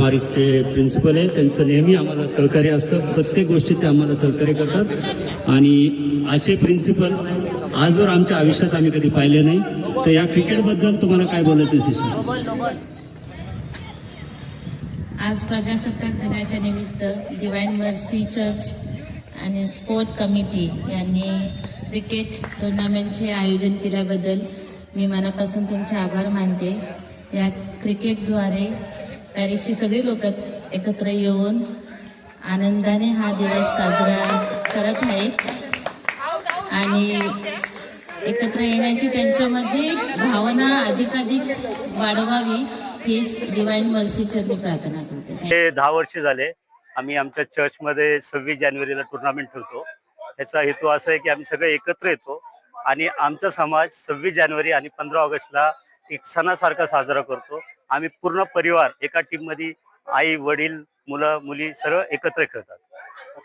मारिसचे principal आहे, त्यांचं नेहमी आम्हाला सहकार्य असतं, प्रत्येक गोष्टीत ते आम्हाला सहकार्य करतात आणि असे प्रिन्सिपल आजवर आमच्या आयुष्यात आम्ही कधी पाहिले नाही. तर या क्रिकेटबद्दल तुम्हाला काय बोलायचं शिष्य? आज प्रजासत्ताक दिनाच्या निमित्त डिवाइन मर्सी चर्च आणि स्पोर्ट कमिटी यांनी क्रिकेट टुर्नामेंटचे आयोजन केल्याबद्दल मी मनापासून तुमचे आभार मानते. या क्रिकेटद्वारे पॅरिसची सगळी लोक एकत्र येऊन आनंदाने हा दिवस साजरा करत आहेत आणि एकत्र येण्याची त्यांच्यामध्ये भावना अधिकाधिक वाढवावी हीच डिवाइन मर्सी चरणी प्रार्थना करते. हे 10 वर्ष झाले आम्ही आमच्या चर्चमध्ये 26 जानेवारीला टुर्नामेंट ठेवतो. याचा हेतू असा आहे की आम्ही सगळे एकत्र येतो आणि आमचा समाज 26 जानेवारी आणि 15 ऑगस्टला एक सणासारखा साजरा करतो. आम्ही पूर्ण परिवार एका टीममध्ये आई वडील मुलं मुली सर्व एकत्र खेळतात.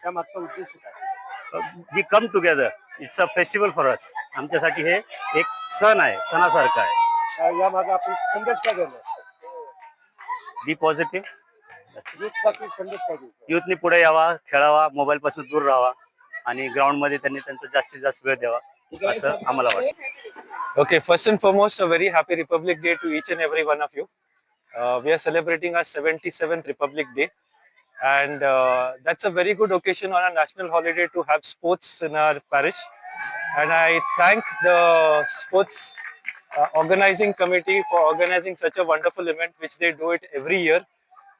त्यामागचा उद्देश काय? We come together, it's a festival for us. आमच्यासाठी हे एक सण आहे, सणासारखा आहे. यामागे आपण संदेश काय देणार? बी पॉझिटिव्ह. युथसाठी संदेश काय देणार? युथनी पुढे यावा, खेळावा, मोबाईल पासून दूर राहावा आणि ग्राउंड मध्ये त्यांनी त्यांचा जास्तीत जास्त वेळ द्यावा असं आम्हाला वाटतं. Okay, first and foremost, a very happy Republic Day to each and every one of you. We are celebrating our 77th Republic Day, and that's a very good occasion on a national holiday to have sports in our parish. And I thank the sports organizing committee for organizing such a wonderful event, which they do it every year.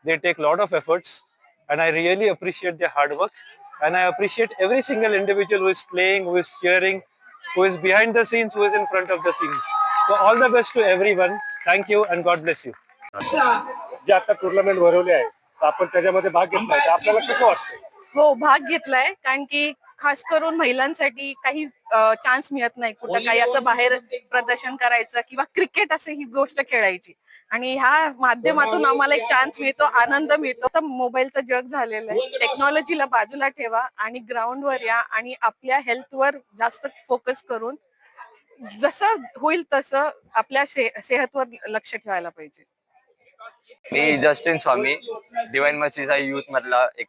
They take a lot of efforts, and I really appreciate their hard work. And I appreciate every single individual who is playing, who is cheering, who is behind the scenes, who is in front of the scenes. So all the best to everyone. Thank you and God bless you. जे आता tournament भरवले आहे आपण त्याच्यामध्ये भाग घेतला, आपल्याला कसं वाटतं? हो, भाग घेतलाय, कारण की खास करून महिलांसाठी काही चान्स मिळत नाही कुठं काही असं बाहेर प्रदर्शन करायचं किंवा क्रिकेट असं ही गोष्ट खेळायची, आणि ह्या माध्यमातून आम्हाला एक चान्स मिळतो, आनंद मिळतो. तर मोबाईलचं जग झालेलं आहे, टेक्नॉलॉजीला बाजूला ठेवा आणि ग्राउंडवर या आणि आपल्या हेल्थवर जास्त फोकस करून जसं होईल तसं आपल्या सेहतवर लक्ष ठेवायला पाहिजे. मी जस्टिन स्वामी, डिवाइन मर्सीचा युथ मधला एक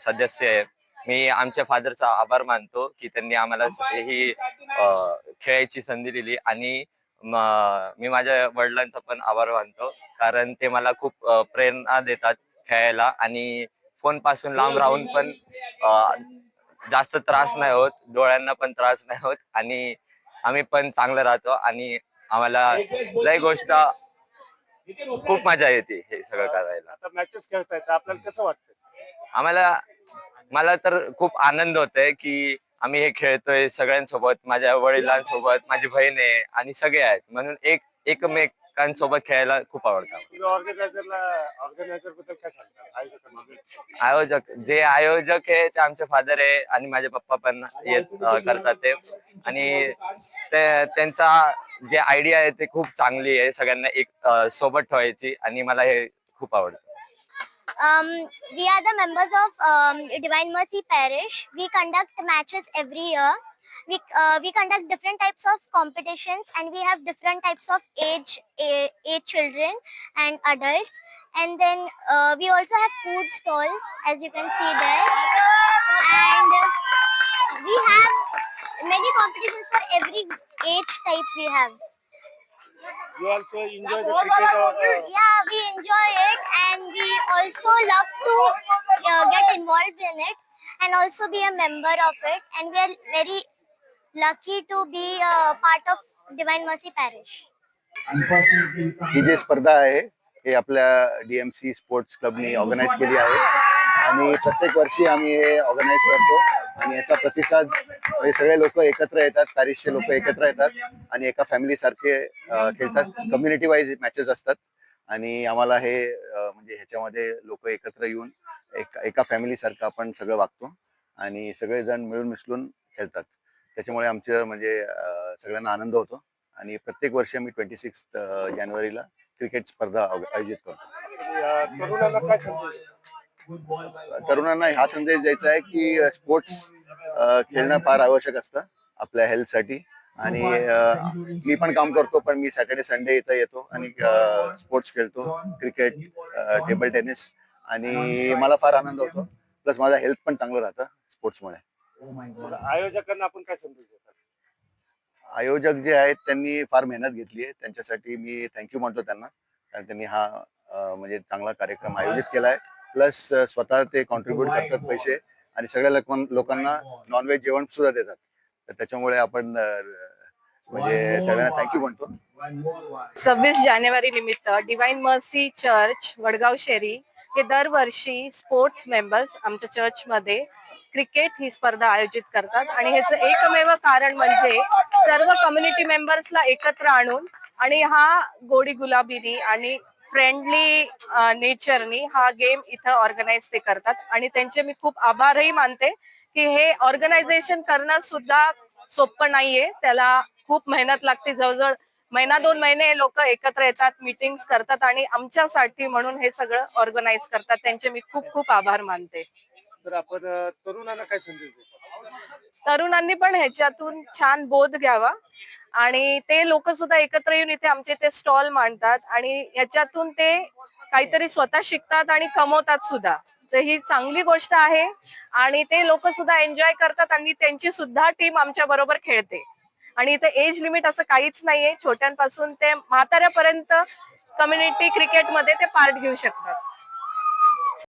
सदस्य आहे. मी आमच्या फादरचा आभार मानतो की त्यांनी आम्हाला ही खेळायची संधी दिली, आणि मी माझ्या वडिलांचा पण आभार मानतो, कारण ते मला खूप प्रेरणा देतात खेळायला, आणि फोन पासून लांब राहून पण जास्त त्रास नाही होत, डोळ्यांना पण त्रास नाही होत, आणि आम्ही पण चांगलं राहतो, आणि आम्हाला लय गोष्ट खूप मजा येते हे सगळं करायला. आता मॅचेस खेळतायत, आपल्याला कसं वाटतं? मला तर खूप आनंद होतोय की आम्ही हे खेळतोय सगळ्यांसोबत, माझ्या वडिलांसोबत, माझी बहीण आहे आणि सगळे आहेत, म्हणून एकमेकांसोबत खेळायला खूप आवडतं. ऑर्गनायझर बद्दल काय सांगता? आयोजक आहे ते आमचे फादर आहे, आणि माझे पप्पा पण करतात ते, आणि त्यांचा जे आयडिया आहे ते खूप चांगली आहे, सगळ्यांना एक सोबत ठेवायची, आणि मला हे खूप आवडतं. We are the members of Divine Mercy Parish. We conduct matches every year. We conduct different types of competitions, and we have different types of age children and adults. And then we also have food stalls, as you can see there. And we have many competitions for every age type we have. You also enjoy the cricket? Yeah, we enjoy it, and we also love to get involved in it and also be a member of it, and we are very lucky to be a part of Divine Mercy Parish. ही जी स्पर्धा आहे हे आपल्या DMC sports क्लबनी organise केली आहे, आणि प्रत्येक वर्षी आम्ही हे ऑर्गनाईज करतो, आणि याचा प्रतिसाद सगळे लोक एकत्र येतात, पॅरिसचे लोक एकत्र येतात आणि एका फॅमिली सारखे खेळतात. कम्युनिटी वाईज मॅचेस असतात, आणि आम्हाला हे म्हणजे ह्याच्यामध्ये लोक एकत्र येऊन एका फॅमिली सारखं आपण सगळं वागतो, आणि सगळेजण मिळून मिसळून खेळतात. त्याच्यामुळे आमचं म्हणजे सगळ्यांना आनंद होतो, आणि प्रत्येक वर्षी आम्ही 26 जानेवारीला क्रिकेट स्पर्धा आयोजित करतो. तरुणांना हा संदेश द्यायचा आहे की स्पोर्ट्स खेळणं फार आवश्यक असतं आपल्या हेल्थसाठी, आणि मी पण काम करतो, पण मी सॅटर्डे संडे इथं येतो आणि स्पोर्ट्स खेळतो, क्रिकेट, टेबल टेनिस, आणि मला फार आनंद होतो. प्लस माझा हेल्थ पण चांगलं राहतं स्पोर्ट्समुळे. मग आयोजकांना आपण काय संदेश देतात? आयोजक जे आहेत त्यांनी फार मेहनत घेतली आहे, त्यांच्यासाठी मी थँक्यू म्हणतो त्यांना, कारण त्यांनी हा म्हणजे चांगला कार्यक्रम आयोजित केलाय. प्लस स्वतः ते कॉन्ट्रीब्युट करतात पैसे आणि सगळ्या लोकांना नॉनव्हेज जेवण सुद्धा देतात. तर त्याच्यामुळे आपण म्हणजे सगळ्यांना थँक्यू म्हणतो. 26 जानेवारी निमित्त divine mercy church Vadgaon Sheri हे दरवर्षी स्पोर्ट्स मेंबर्स आमच्या चर्चमध्ये क्रिकेट ही स्पर्धा आयोजित करतात आणि ह्याचं एकमेव कारण म्हणजे सर्व कम्युनिटी मेंबर्सला एकत्र आणून आणि हा गोडी गुलाबीनी आणि फ्रेंडली नेचरनी हा गेम इथं ऑर्गनाईज ते करतात आणि त्यांचे मी खूप आभारही मानते की हे ऑर्गनायझेशन करणं सुद्धा सोपं नाहीये. त्याला खूप मेहनत लागते. जवळजवळ महिना 2 महिने लोक एकत्र येतात, मीटिंग्स करतात आणि आमच्यासाठी म्हणून हे सगळं ऑर्गनाईज करतात. त्यांचे मी खूप खूप आभार मानते. तर आपण तरुणांना काय संदेश देतात? तरुणांनी पण ह्याच्यातून छान बोध घ्यावा आणि ते लोक सुद्धा एकत्र येऊन इथे आमचे ते स्टॉल मांडतात आणि ह्याच्यातून ते काहीतरी स्वतः शिकतात आणि कमवतात सुद्धा. तर ही चांगली गोष्ट आहे आणि ते लोक सुद्धा एन्जॉय करतात आणि त्यांची सुद्धा टीम आमच्या बरोबर खेळते आणि इथे एज लिमिट असं काहीच नाहीये. छोट्यांपासून ते म्हाताऱ्यापर्यंत कम्युनिटी क्रिकेटमध्ये ते पार्ट घेऊ शकतात.